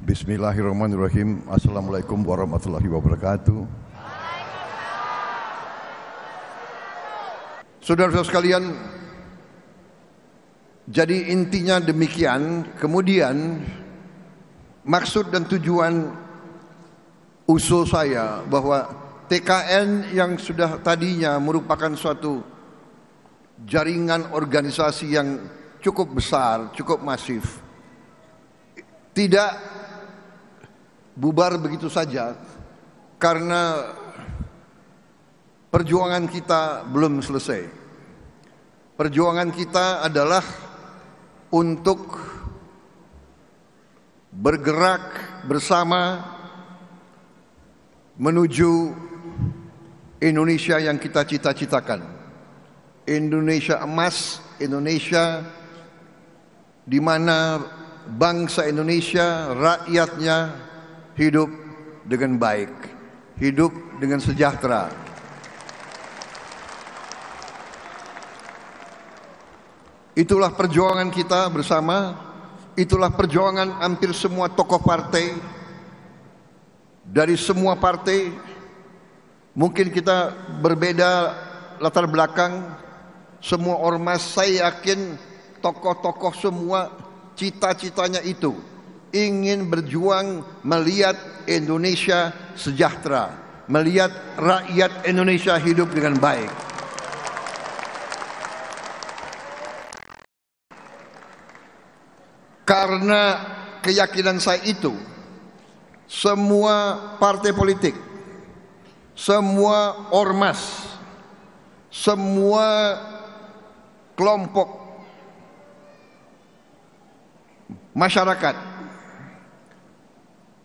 Bismillahirrahmanirrahim. Assalamualaikum warahmatullahi wabarakatuh. Saudara-saudara sekalian, jadi intinya demikian. Kemudian maksud dan tujuan usul saya bahwa TKN yang sudah tadinya merupakan suatu jaringan organisasi yang cukup besar, cukup masif, tidak bubar begitu saja karena perjuangan kita belum selesai. Perjuangan kita adalah untuk bergerak bersama menuju Indonesia yang kita cita-citakan. Indonesia emas, Indonesia di mana bangsa Indonesia, rakyatnya hidup dengan baik, hidup dengan sejahtera. Itulah perjuangan kita bersama, itulah perjuangan hampir semua tokoh partai, dari semua partai. Mungkin kita berbeda latar belakang, semua ormas, saya yakin tokoh-tokoh semua cita-citanya itu, ingin berjuang melihat Indonesia sejahtera, melihat rakyat Indonesia hidup dengan baik. Karena keyakinan saya itu, semua partai politik, semua ormas, semua kelompok masyarakat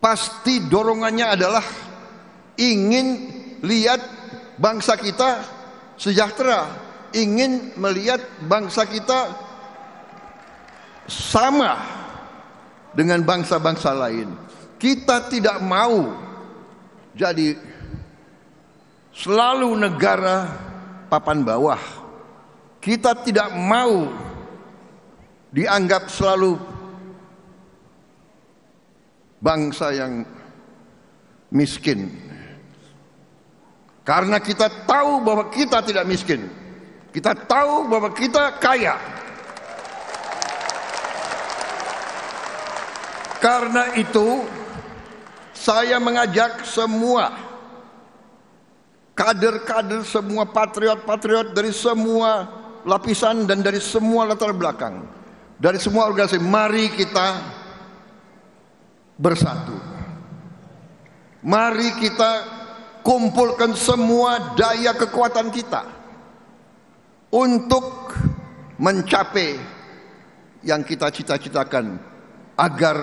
pasti dorongannya adalah ingin lihat bangsa kita sejahtera, ingin melihat bangsa kita sama dengan bangsa-bangsa lain. Kita tidak mau jadi selalu negara papan bawah. Kita tidak mau dianggap selalu bangsa yang miskin. Karena kita tahu bahwa kita tidak miskin. Kita tahu bahwa kita kaya. Karena itu saya mengajak semua kader-kader, semua patriot-patriot dari semua lapisan dan dari semua latar belakang, dari semua organisasi, mari kita bersatu. Mari kita kumpulkan semua daya kekuatan kita untuk mencapai yang kita cita-citakan, agar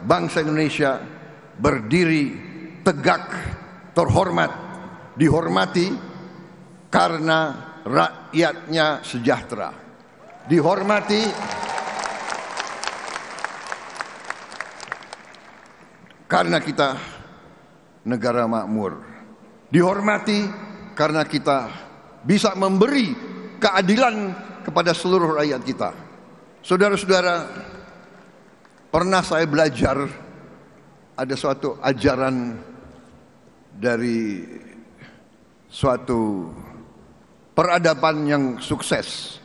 bangsa Indonesia berdiri tegak, terhormat, dihormati karena rakyatnya sejahtera, dihormati karena kita negara makmur, dihormati karena kita bisa memberi keadilan kepada seluruh rakyat kita. Saudara-saudara, pernah saya belajar ada suatu ajaran dari suatu peradaban yang sukses,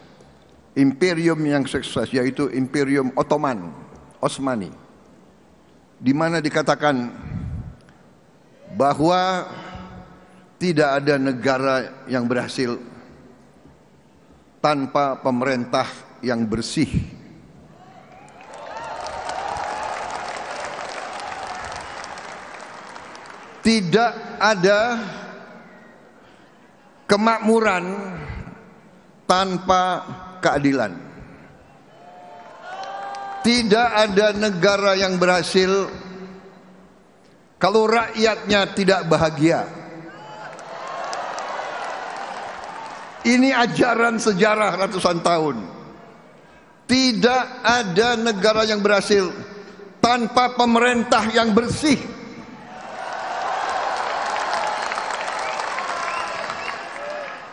imperium yang sukses, yaitu Imperium Ottomani, di mana dikatakan bahwa tidak ada negara yang berhasil tanpa pemerintah yang bersih. Tidak ada kemakmuran tanpa keadilan. Tidak ada negara yang berhasil kalau rakyatnya tidak bahagia. Ini ajaran sejarah ratusan tahun. Tidak ada negara yang berhasil tanpa pemerintah yang bersih.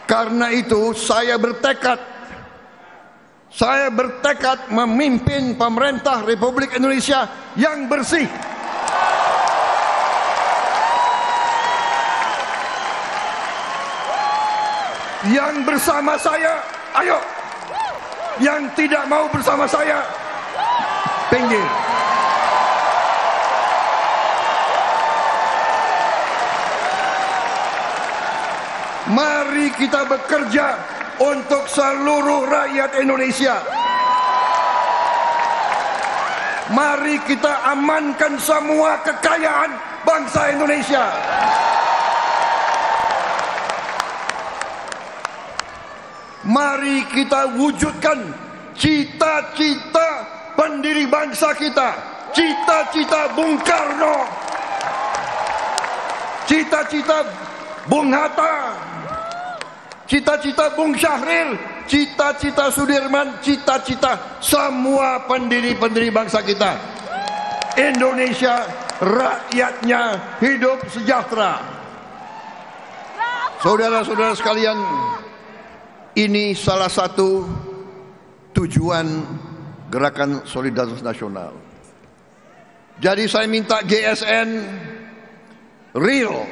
Karena itu saya bertekad memimpin pemerintah Republik Indonesia yang bersih. Yang bersama saya, ayo. Yang tidak mau bersama saya, pinggir. Mari kita bekerja untuk seluruh rakyat Indonesia. Mari kita amankan semua kekayaan bangsa Indonesia. Mari kita wujudkan cita-cita pendiri bangsa kita, cita-cita Bung Karno, cita-cita Bung Hatta, cita-cita Bung Syahril, cita-cita Sudirman, cita-cita semua pendiri-pendiri bangsa kita. Indonesia, rakyatnya hidup sejahtera. Saudara-saudara sekalian, ini salah satu tujuan Gerakan Solidaritas Nasional. Jadi saya minta GSN real.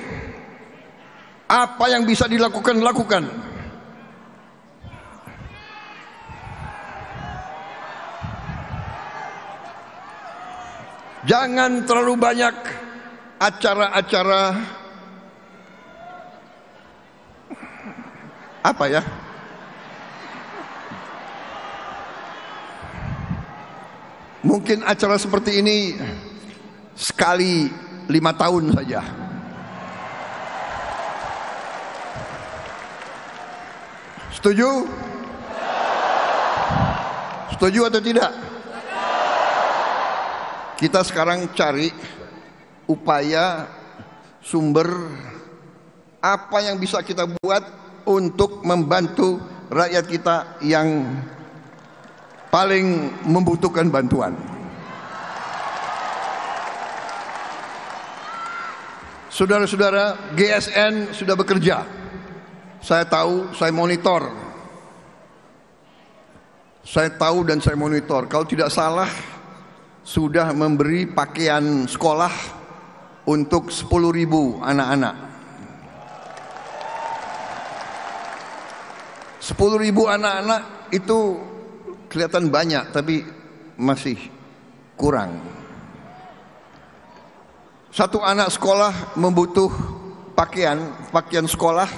Apa yang bisa dilakukan, lakukan. Jangan terlalu banyak acara-acara apa ya? Mungkin acara seperti ini sekali 5 tahun saja. Setuju? Setuju atau tidak? Kita sekarang cari upaya sumber apa yang bisa kita buat untuk membantu rakyat kita yang paling membutuhkan bantuan. Saudara-saudara, GSN sudah bekerja. Saya tahu, saya monitor. Saya tahu dan saya monitor. Kalau tidak salah, sudah memberi pakaian sekolah untuk 10.000 anak-anak. 10.000 anak-anak itu kelihatan banyak, tapi masih kurang. Satu anak sekolah membutuh pakaian sekolah.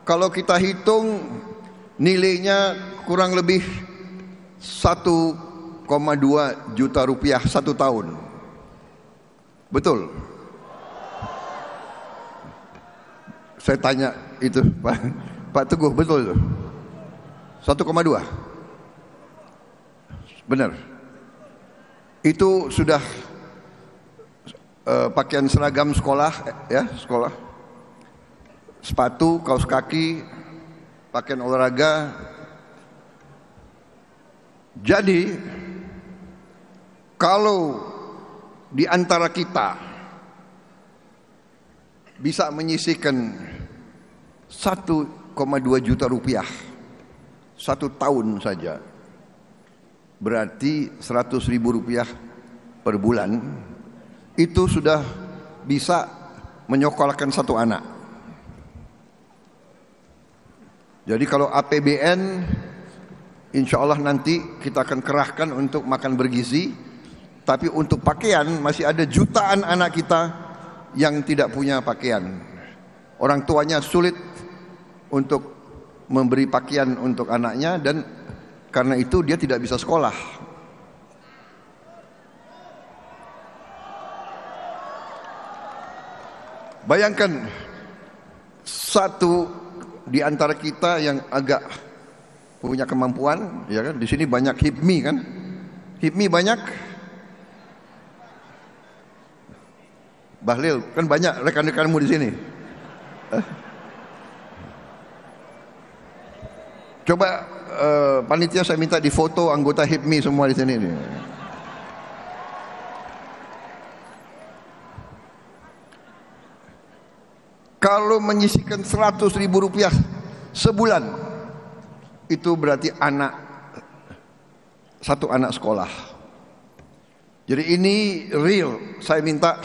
Kalau kita hitung nilainya kurang lebih 1,2 juta rupiah 1 tahun. Betul? Saya tanya itu Pak Teguh, betul? 1,2? Benar. Itu sudah pakaian seragam sekolah, ya, sekolah. Sepatu, kaos kaki, pakaian olahraga. Jadi kalau di antara kita bisa menyisihkan 1,2 juta rupiah 1 tahun saja, berarti 100.000 rupiah per bulan, itu sudah bisa menyekolahkan 1 anak. Jadi kalau APBN, insya Allah nanti kita akan kerahkan untuk makan bergizi. Tapi untuk pakaian masih ada jutaan anak kita yang tidak punya pakaian. Orang tuanya sulit untuk memberi pakaian untuk anaknya, dan karena itu dia tidak bisa sekolah. Bayangkan satu di antara kita yang agak punya kemampuan, ya kan? Di sini banyak HIPMI kan? HIPMI banyak. Bahlil kan banyak rekan-rekanmu di sini. Coba panitia saya minta difoto anggota HIPMI semua di sini. Kalau menyisihkan 100.000 rupiah sebulan, itu berarti satu anak sekolah. Jadi ini real. Saya minta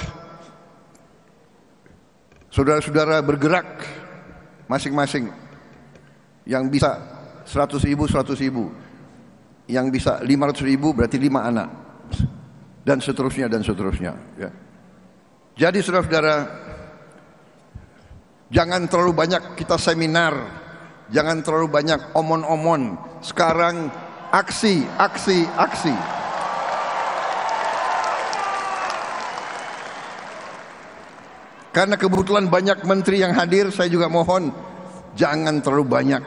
saudara-saudara bergerak masing-masing. Yang bisa 100.000, 100.000. Yang bisa 500.000 berarti 5 anak. Dan seterusnya, dan seterusnya. Ya. Jadi saudara-saudara, jangan terlalu banyak kita seminar, jangan terlalu banyak omon-omon. Sekarang aksi, aksi, aksi. Karena kebetulan banyak menteri yang hadir, saya juga mohon jangan terlalu banyak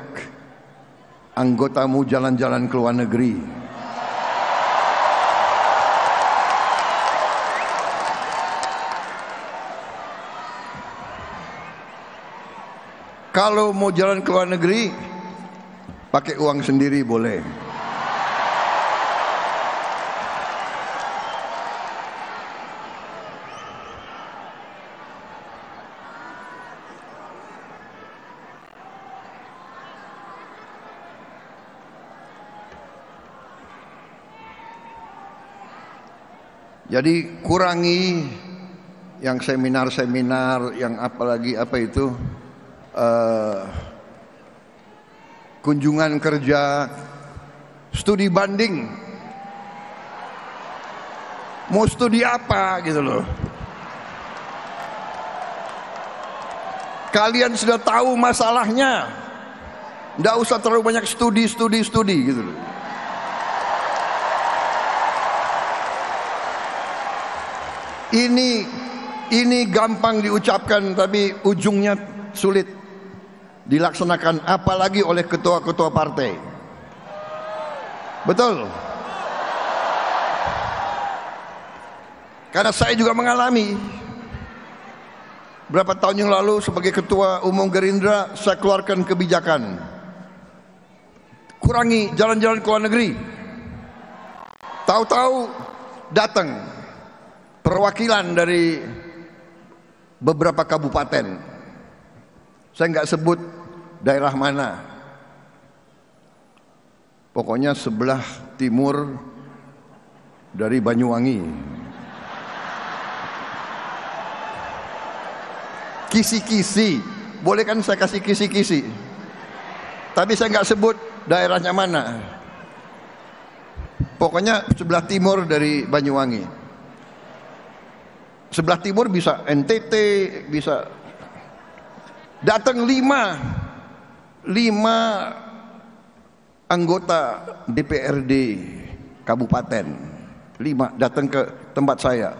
anggotamu jalan-jalan ke luar negeri. Kalau mau jalan ke luar negeri, pakai uang sendiri boleh. Jadi kurangi yang seminar-seminar, yang apalagi apa itu, kunjungan kerja, studi banding. Mau studi apa gitu loh. Kalian sudah tahu masalahnya, nggak usah terlalu banyak studi gitu loh. Ini gampang diucapkan tapi ujungnya sulit dilaksanakan, apalagi oleh ketua-ketua partai. Betul? Karena saya juga mengalami. Berapa tahun yang lalu sebagai ketua umum Gerindra, saya keluarkan kebijakan kurangi jalan-jalan ke luar negeri. Tahu-tahu datang perwakilan dari beberapa kabupaten, saya nggak sebut daerah mana, pokoknya sebelah timur dari Banyuwangi, kisi-kisi, boleh kan saya kasih kisi-kisi, tapi saya nggak sebut daerahnya mana, pokoknya sebelah timur dari Banyuwangi. Sebelah timur bisa NTT, bisa datang 5 anggota DPRD kabupaten, 5 datang ke tempat saya.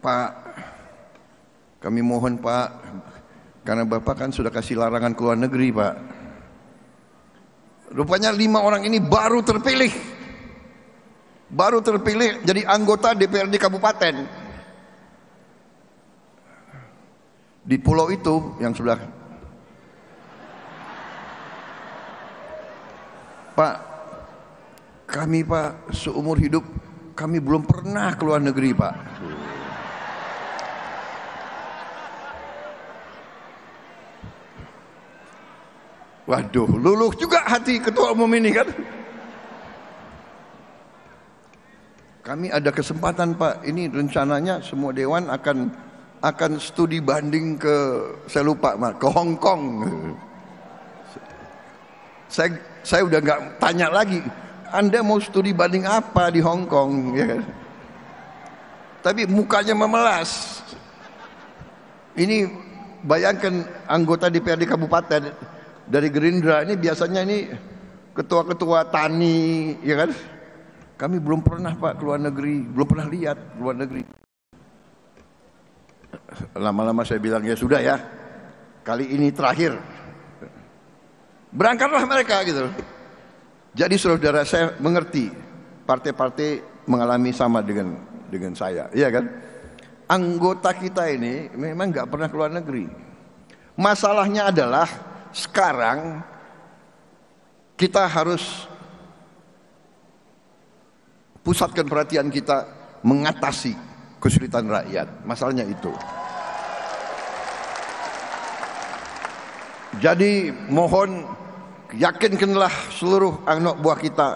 Pak, kami mohon Pak, karena Bapak kan sudah kasih larangan ke luar negeri Pak. Rupanya 5 orang ini baru terpilih jadi anggota DPRD kabupaten. Di pulau itu yang sebelah, Pak, kami Pak seumur hidup kami belum pernah ke luar negeri Pak. Waduh, luluh juga hati ketua umum ini kan. Kami ada kesempatan Pak, ini rencananya semua dewan akan studi banding ke, saya lupa ke Hong Kong. Saya udah nggak tanya lagi, Anda mau studi banding apa di Hong Kong, ya kan? Tapi mukanya memelas. Ini bayangkan anggota DPRD kabupaten dari Gerindra ini biasanya ini ketua-ketua tani, ya kan? Kami belum pernah Pak ke luar negeri, belum pernah lihat luar negeri. Lama-lama saya bilang ya sudah ya, kali ini terakhir, berangkatlah mereka gitu. Jadi saudara, saya mengerti partai-partai mengalami sama dengan saya, iya kan? Anggota kita ini memang nggak pernah ke luar negeri. Masalahnya adalah sekarang kita harus pusatkan perhatian kita mengatasi kesulitan rakyat. Masalahnya itu. Jadi mohon yakinkanlah seluruh anak buah kita,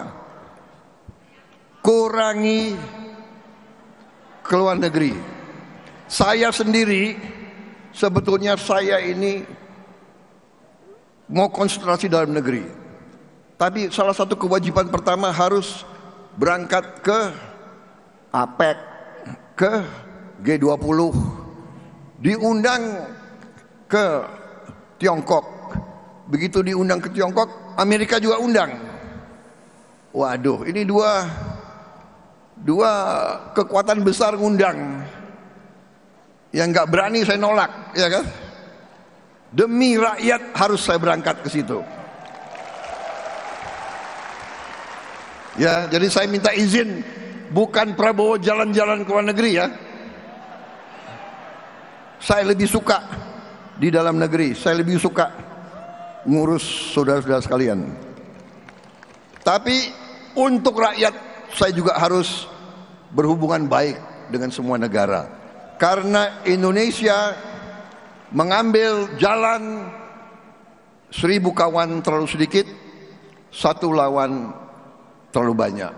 kurangi ke luar negeri. Saya sendiri sebetulnya saya ini mau konsentrasi dalam negeri. Tapi salah satu kewajiban pertama harus berangkat ke APEC, ke G20, diundang ke Tiongkok. Begitu diundang ke Tiongkok, Amerika juga undang. Waduh, ini dua kekuatan besar ngundang. Yang nggak berani saya nolak, ya kan? Demi rakyat harus saya berangkat ke situ. Ya, jadi saya minta izin, bukan Prabowo jalan-jalan ke luar negeri ya. Saya lebih suka di dalam negeri, saya lebih suka ngurus saudara-saudara sekalian. Tapi untuk rakyat saya juga harus berhubungan baik dengan semua negara. Karena Indonesia mengambil jalan 1000 kawan terlalu sedikit, 1 lawan terlalu banyak.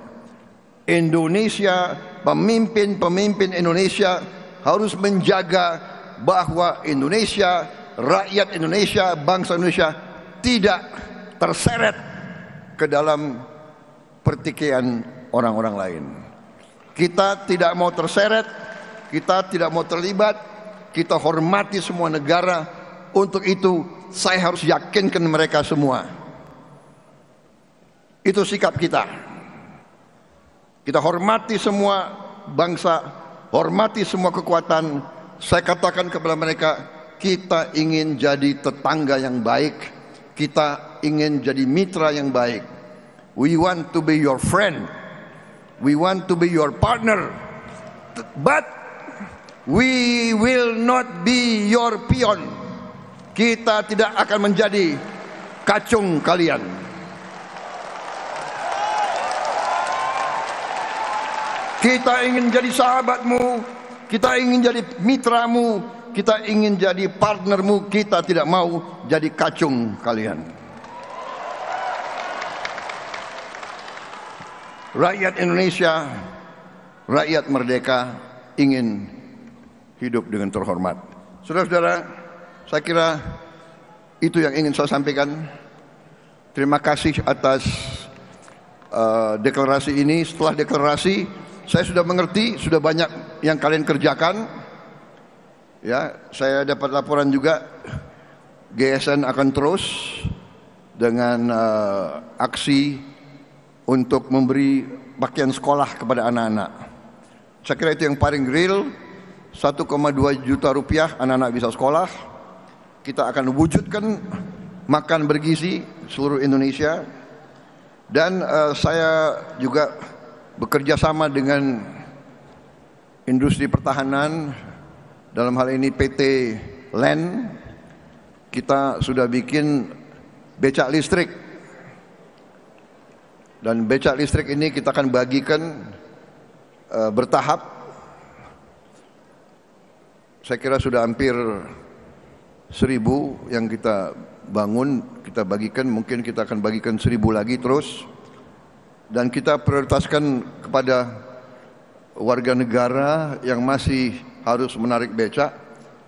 Indonesia, pemimpin Indonesia harus menjaga bahwa Indonesia, rakyat Indonesia, bangsa Indonesia tidak terseret ke dalam pertikaian orang-orang lain. Kita tidak mau terseret, kita tidak mau terlibat, kita hormati semua negara. Untuk itu saya harus yakinkan mereka semua. Itu sikap kita. Kita hormati semua bangsa, hormati semua kekuatan. Saya katakan kepada mereka, kita ingin jadi tetangga yang baik, kita ingin jadi mitra yang baik. We want to be your friend, we want to be your partner, but we will not be your peon. Kita tidak akan menjadi kacung kalian. Kita ingin jadi sahabatmu, kita ingin jadi mitramu, kita ingin jadi partnermu. Kita tidak mau jadi kacung kalian. Rakyat Indonesia, rakyat merdeka ingin hidup dengan terhormat. Saudara-saudara, saya kira itu yang ingin saya sampaikan. Terima kasih atas deklarasi ini. Setelah deklarasi, saya sudah mengerti, sudah banyak yang kalian kerjakan. Ya, saya dapat laporan juga GSN akan terus dengan aksi untuk memberi pakaian sekolah kepada anak-anak. Saya kira itu yang paling real. 1,2 juta rupiah anak-anak bisa sekolah. Kita akan wujudkan makan bergizi seluruh Indonesia. Dan saya juga bekerja sama dengan industri pertahanan. Dalam hal ini PT LAN. Kita sudah bikin becak listrik. Dan becak listrik ini kita akan bagikan bertahap. Saya kira sudah hampir 1000 yang kita bangun, kita bagikan. Mungkin kita akan bagikan 1000 lagi terus. Dan kita prioritaskan kepada warga negara yang masih harus menarik becak,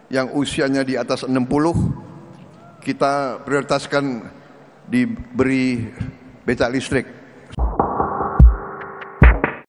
yang usianya di atas 60, kita prioritaskan diberi becak listrik.